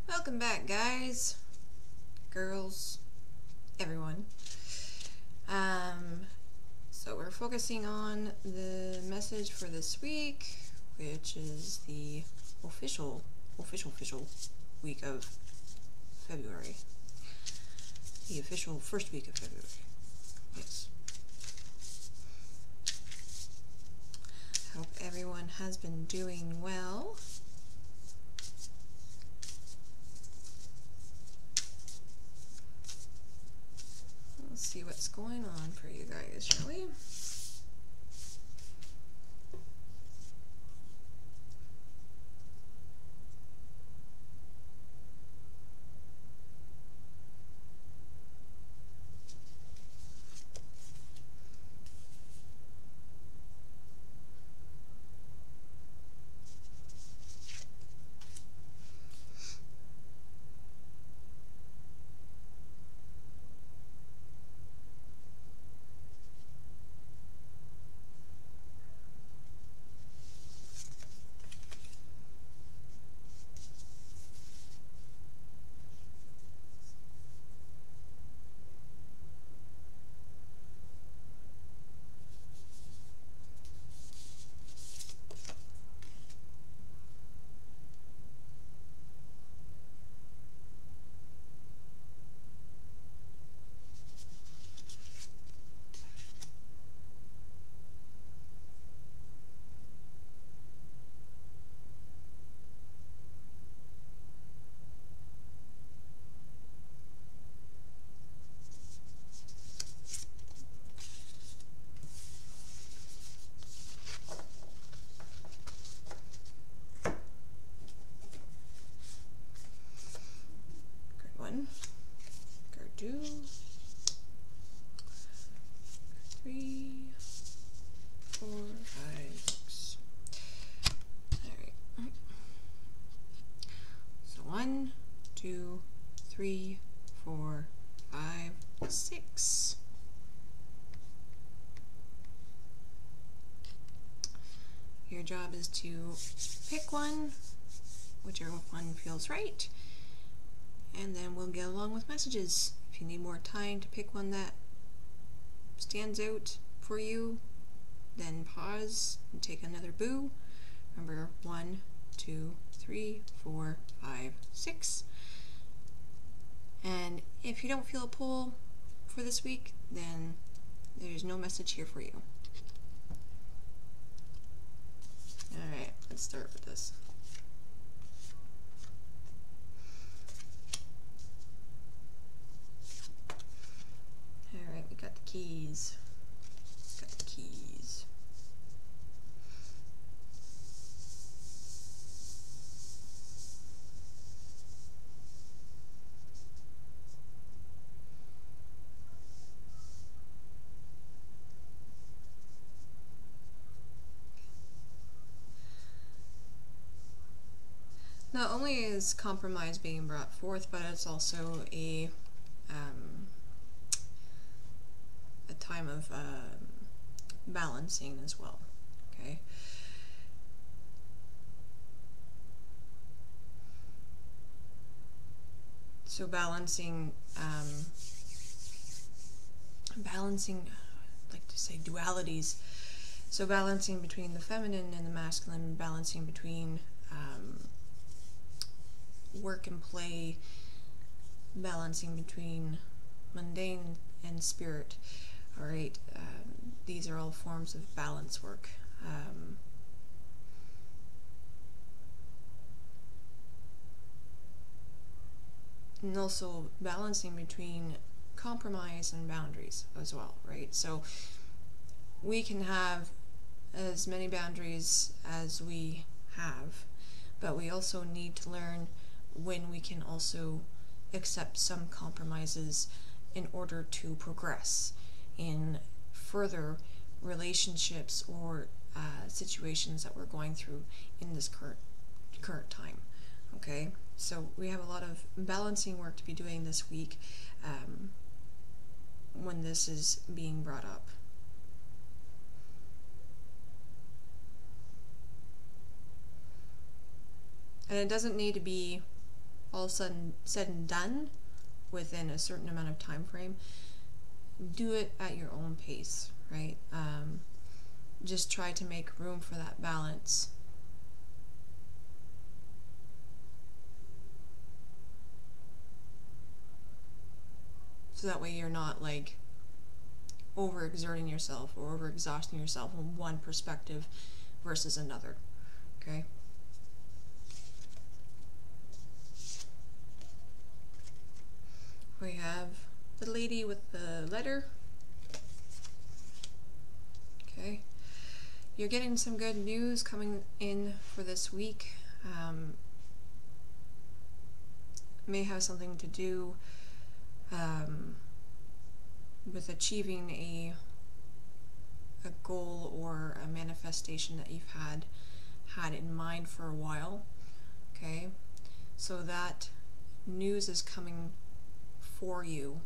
Welcome back, guys, girls, everyone. So we're focusing on the message for this week, which is the official week of February. The official first week of February. Yes. Hope everyone has been doing well. Let's see what's going on for you guys, shall we? Card 2, 3, 4, 5, 6. Alright. So 1, 2, 3, 4, 5, 6. Your job is to pick one, whichever one feels right, and then we'll get along with messages. If you need more time to pick one that stands out for you, then pause and take another boo. Remember 1, 2, 3, 4, 5, 6. And if you don't feel a pull for this week, then there's no message here for you. Alright, let's start with this. Alright, we got the keys. Got the keys. Not only is compromise being brought forth, but it's also a time of balancing as well. Okay. So balancing, I'd like to say dualities. So balancing between the feminine and the masculine, balancing between work and play, balancing between mundane and spirit. Alright, these are all forms of balance work. And also balancing between compromise and boundaries as well, right? So we can have as many boundaries as we have, but we also need to learn when we can also accept some compromises in order to progress in further relationships or situations that we're going through in this current time. Okay, so we have a lot of balancing work to be doing this week when this is being brought up. And it doesn't need to be all said and done within a certain amount of time frame, do it at your own pace, right? Just try to make room for that balance. So that way you're not like overexerting yourself or overexhausting yourself in one perspective versus another, okay? We have the lady with the letter. Okay. You're getting some good news coming in for this week. May have something to do with achieving a goal or a manifestation that you've had in mind for a while. Okay, so that news is coming for you.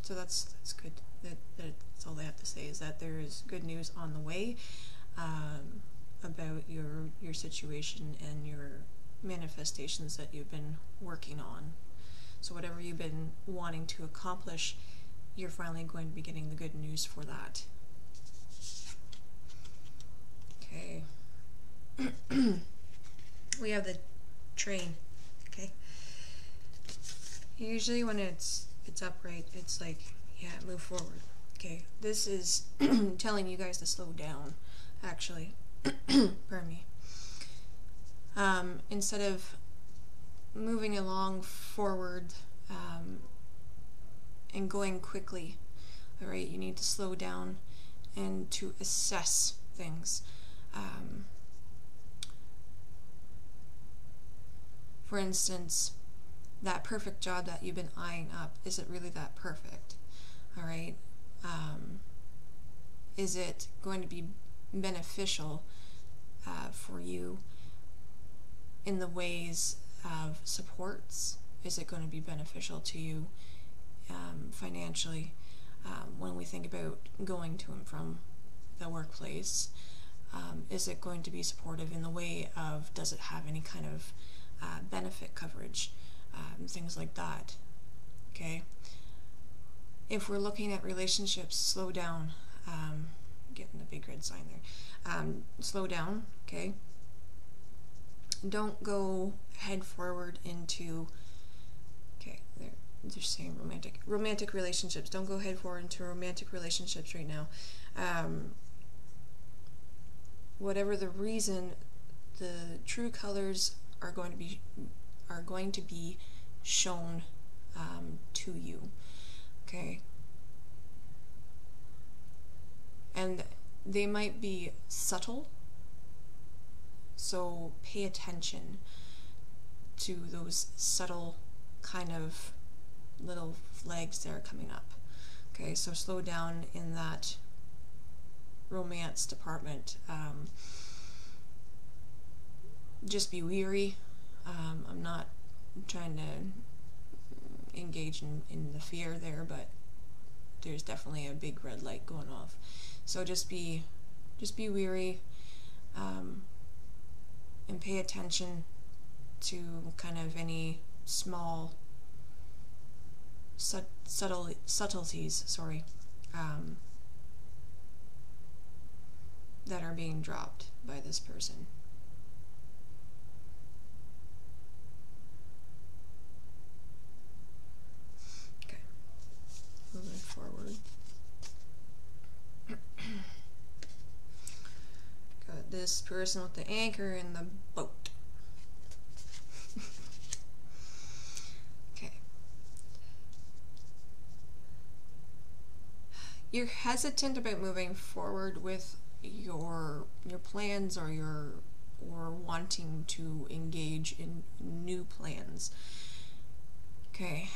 So that's good. That's all they have to say, is that there is good news on the way about your situation and your manifestations that you've been working on. So whatever you've been wanting to accomplish, you're finally going to be getting the good news for that. Okay. We have the train. Okay. Usually when it's upright, it's like, yeah, move forward. Okay, this is telling you guys to slow down, actually. Pardon me. Instead of moving along forward and going quickly, all right, you need to slow down and to assess things. For instance, that perfect job that you've been eyeing up, is it really that perfect? All right. Is it going to be beneficial for you in the ways of supports? Is it going to be beneficial to you financially when we think about going to and from the workplace? Is it going to be supportive in the way of, does it have any kind of benefit coverage? Things like that. Okay. If we're looking at relationships, slow down. Getting the big red sign there. Slow down. Okay. Don't go head forward into. Okay, they're saying romantic relationships. Don't go head forward into romantic relationships right now. Whatever the reason, the true colors are going to be shown to you, okay? And they might be subtle, so pay attention to those subtle kind of little flags that are coming up, okay? So slow down in that romance department. Just be weary. I'm not trying to engage in the fear there, but there's definitely a big red light going off. So just be weary, and pay attention to kind of any small subtleties, sorry, that are being dropped by this person. Moving forward. Got this person with the anchor in the boat. Okay. You're hesitant about moving forward with your plans or wanting to engage in new plans. Okay.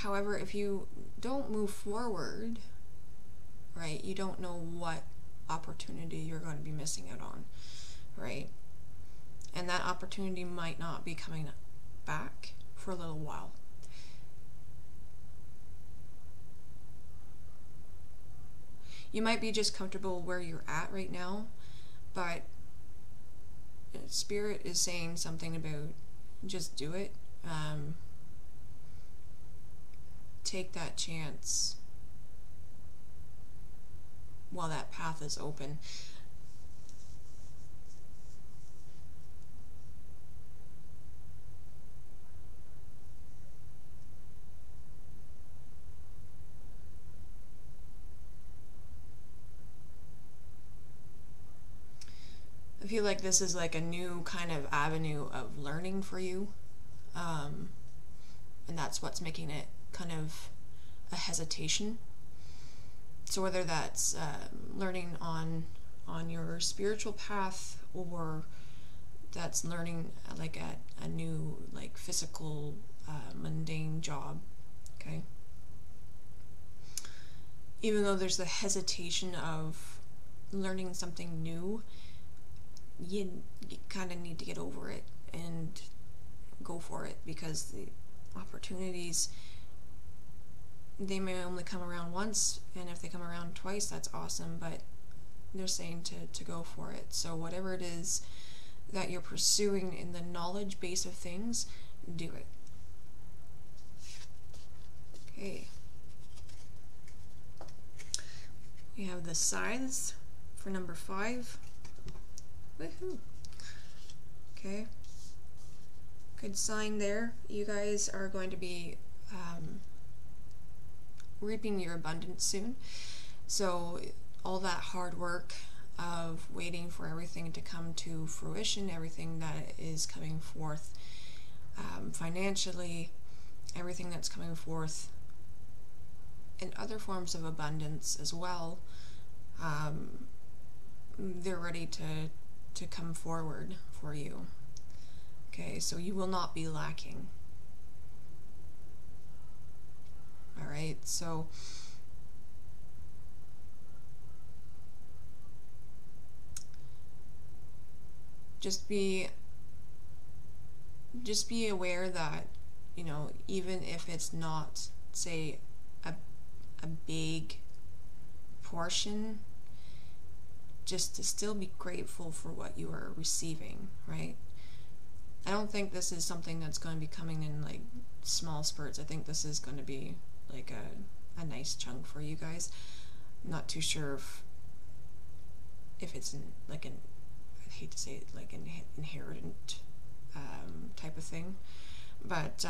However, if you don't move forward, right, you don't know what opportunity you're going to be missing out on, right? And that opportunity might not be coming back for a little while. You might be just comfortable where you're at right now, but Spirit is saying something about just do it. Take that chance while that path is open. I feel like this is like a new kind of avenue of learning for you, and that's what's making it kind of a hesitation. So whether that's learning on your spiritual path, or that's learning like at a new like physical mundane job, okay? Even though there's the hesitation of learning something new, you kind of need to get over it and go for it, because the opportunities, they may only come around once, and if they come around twice, that's awesome, but they're saying to go for it. So whatever it is that you're pursuing in the knowledge base of things, do it. Okay. We have the Scythes for number 5. Woohoo! Okay. Good sign there. You guys are going to be reaping your abundance soon. So all that hard work of waiting for everything to come to fruition, everything that is coming forth financially, everything that's coming forth in other forms of abundance as well, they're ready to come forward for you. Okay, so you will not be lacking. Alright, so just be aware that, you know, even if it's not, say, a big portion, just to still be grateful for what you are receiving, right? I don't think this is something that's going to be coming in like small spurts. I think this is going to be like a nice chunk for you guys. I'm not too sure if it's like an, I hate to say it, like an inherent type of thing, but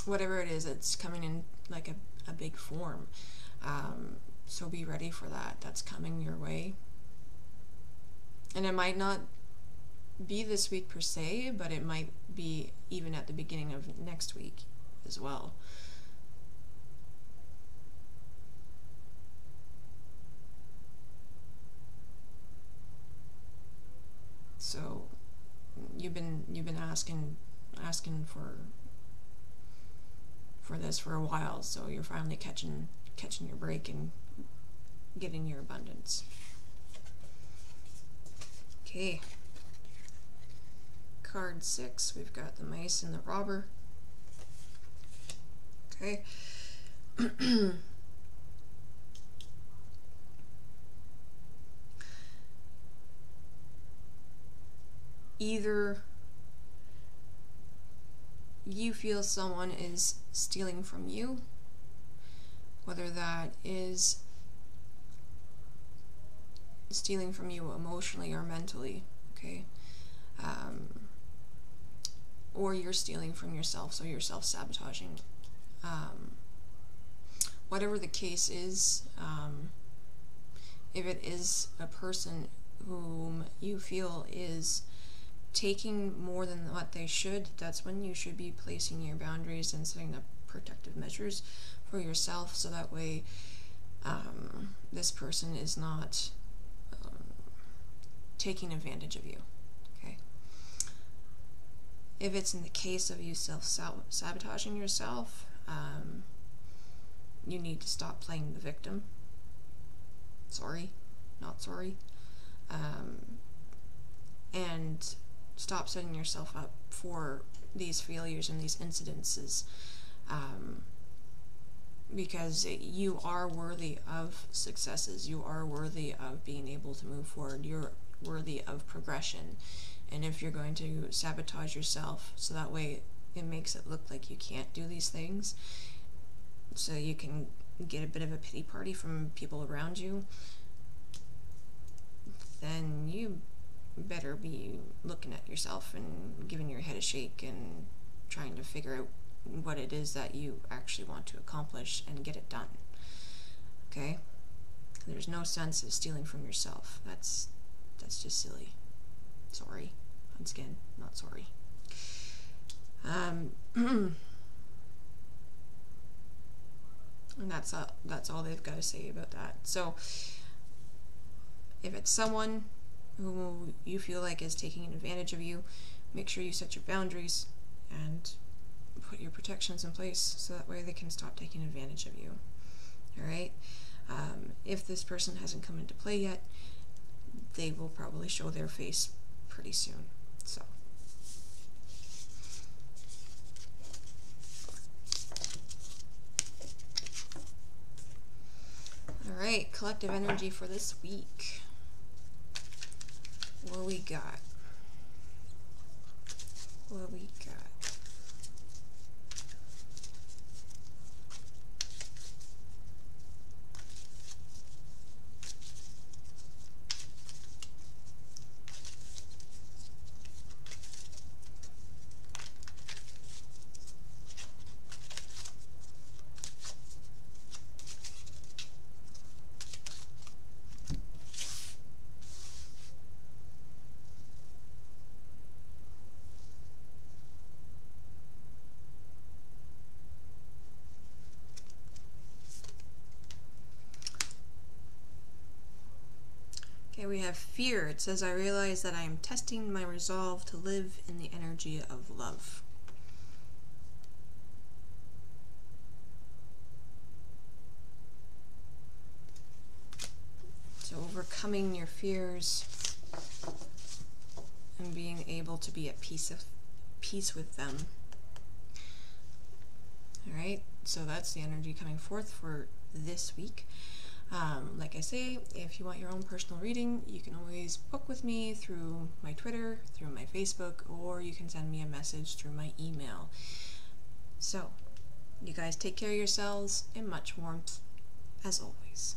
whatever it is, it's coming in like a big form. So be ready for that. That's coming your way. And it might not be this week per se, but it might be even at the beginning of next week as well. So you've been asking for this for a while, so you're finally catching your break and getting your abundance. Okay. Card 6, we've got the Mace and the Robber. Okay. Either you feel someone is stealing from you, whether that is stealing from you emotionally or mentally, okay? Or you're stealing from yourself, so you're self-sabotaging. Whatever the case is, if it is a person whom you feel is taking more than what they should, that's when you should be placing your boundaries and setting up protective measures for yourself, so that way this person is not taking advantage of you. Okay. If it's in the case of you self-sabotaging yourself, you need to stop playing the victim. Sorry, not sorry. And stop setting yourself up for these failures and these incidences, because you are worthy of successes. You are worthy of being able to move forward. You're worthy of progression. And if you're going to sabotage yourself so that way it makes it look like you can't do these things, so you can get a bit of a pity party from people around you, then you better be looking at yourself and giving your head a shake and trying to figure out what it is that you actually want to accomplish and get it done. Okay? There's no sense of stealing from yourself. That's just silly. Sorry. Once again, not sorry. And that's all they've got to say about that. So if it's someone who you feel like is taking advantage of you, make sure you set your boundaries and put your protections in place so that way they can stop taking advantage of you. Alright? If this person hasn't come into play yet, they will probably show their face pretty soon. So alright, collective energy for this week. What we got? What we got? Okay, we have fear. It says, I realize that I am testing my resolve to live in the energy of love. So overcoming your fears and being able to be at peace with them. Alright, so that's the energy coming forth for this week. Like I say, if you want your own personal reading, you can always book with me through my Twitter, through my Facebook, or you can send me a message through my email. So, you guys take care of yourselves and much warmth as always.